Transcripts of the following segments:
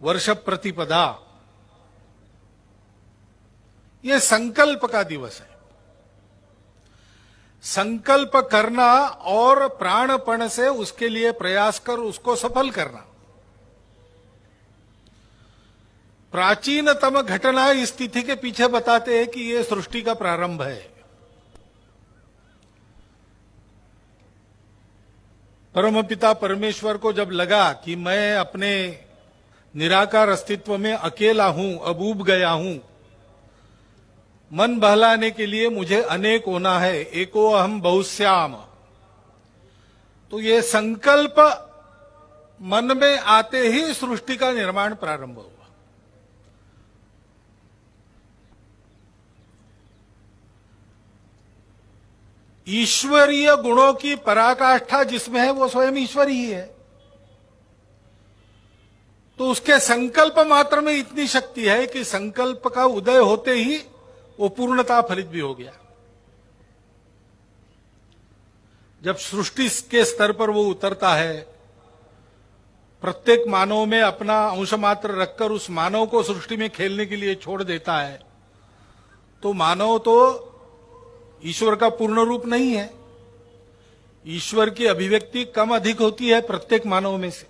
वर्ष प्रतिपदा, ये संकल्प का दिवस है। संकल्प करना और प्राणपण से उसके लिए प्रयास कर उसको सफल करना। प्राचीनतम घटना इस तिथि के पीछे बताते हैं कि यह सृष्टि का प्रारंभ है। परमपिता परमेश्वर को जब लगा कि मैं अपने निराकार अस्तित्व में अकेला हूं, अब ऊब गया हूं, मन बहलाने के लिए मुझे अनेक होना है, एको अहम बहुश्याम, तो ये संकल्प मन में आते ही सृष्टि का निर्माण प्रारंभ हुआ। ईश्वरीय गुणों की पराकाष्ठा जिसमें है वो स्वयं ईश्वर ही है, तो उसके संकल्प मात्र में इतनी शक्ति है कि संकल्प का उदय होते ही वो पूर्णता फलित भी हो गया। जब सृष्टि के स्तर पर वो उतरता है, प्रत्येक मानव में अपना अंश मात्र रखकर उस मानव को सृष्टि में खेलने के लिए छोड़ देता है, तो मानव तो ईश्वर का पूर्ण रूप नहीं है। ईश्वर की अभिव्यक्ति कम अधिक होती है प्रत्येक मानव में से।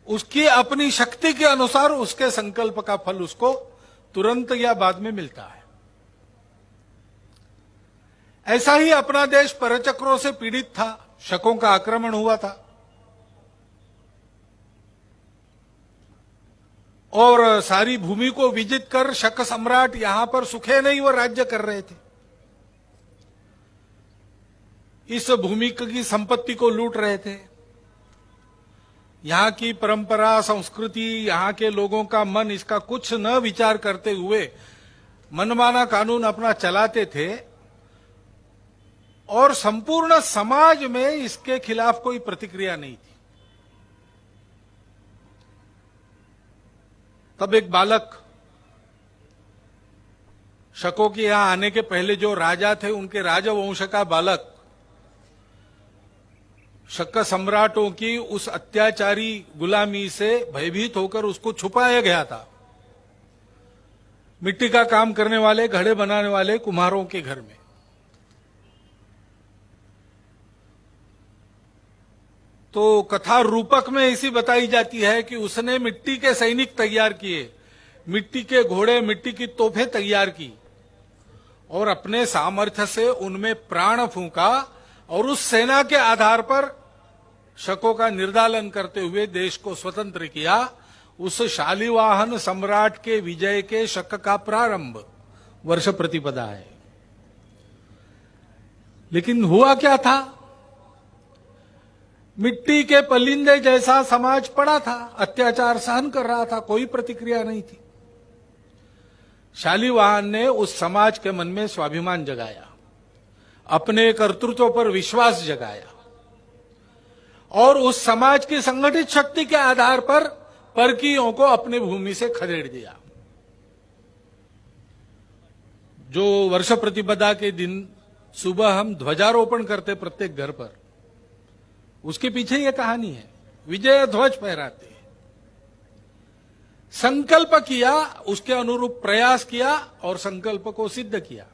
उसकी अपनी शक्ति के अनुसार उसके संकल्प का फल उसको तुरंत या बाद में मिलता है। ऐसा ही अपना देश परचक्रों से पीड़ित था, शकों का आक्रमण हुआ था और सारी भूमि को विजित कर शक सम्राट यहां पर सुखे नहीं वो राज्य कर रहे थे। इस भूमि की संपत्ति को लूट रहे थे। यहां की परंपरा, संस्कृति, यहां के लोगों का मन इसका कुछ न विचार करते हुए मनमाना कानून अपना चलाते थे और संपूर्ण समाज में इसके खिलाफ कोई प्रतिक्रिया नहीं थी। तब एक बालक, शकों के यहां आने के पहले जो राजा थे उनके राजवंश का बालक, शक सम्राटों की उस अत्याचारी गुलामी से भयभीत होकर उसको छुपाया गया था मिट्टी का काम करने वाले, घड़े बनाने वाले कुम्हारों के घर में। तो कथा रूपक में ऐसी बताई जाती है कि उसने मिट्टी के सैनिक तैयार किए, मिट्टी के घोड़े, मिट्टी की तोपें तैयार की और अपने सामर्थ्य से उनमें प्राण फूंका और उस सेना के आधार पर शकों का निर्दालन करते हुए देश को स्वतंत्र किया। उस शालिवाहन सम्राट के विजय के शक का प्रारंभ वर्ष प्रतिपदा है। लेकिन हुआ क्या था? मिट्टी के पलिंदे जैसा समाज पड़ा था, अत्याचार सहन कर रहा था, कोई प्रतिक्रिया नहीं थी। शालिवाहन ने उस समाज के मन में स्वाभिमान जगाया, अपने कर्तृत्व पर विश्वास जगाया और उस समाज की संगठित शक्ति के आधार पर परकीयों को अपनी भूमि से खदेड़ दिया। जो वर्ष प्रतिपदा के दिन सुबह हम ध्वजारोपण करते प्रत्येक घर पर, उसके पीछे यह कहानी है। विजय ध्वज फहराते, संकल्प किया, उसके अनुरूप प्रयास किया और संकल्प को सिद्ध किया।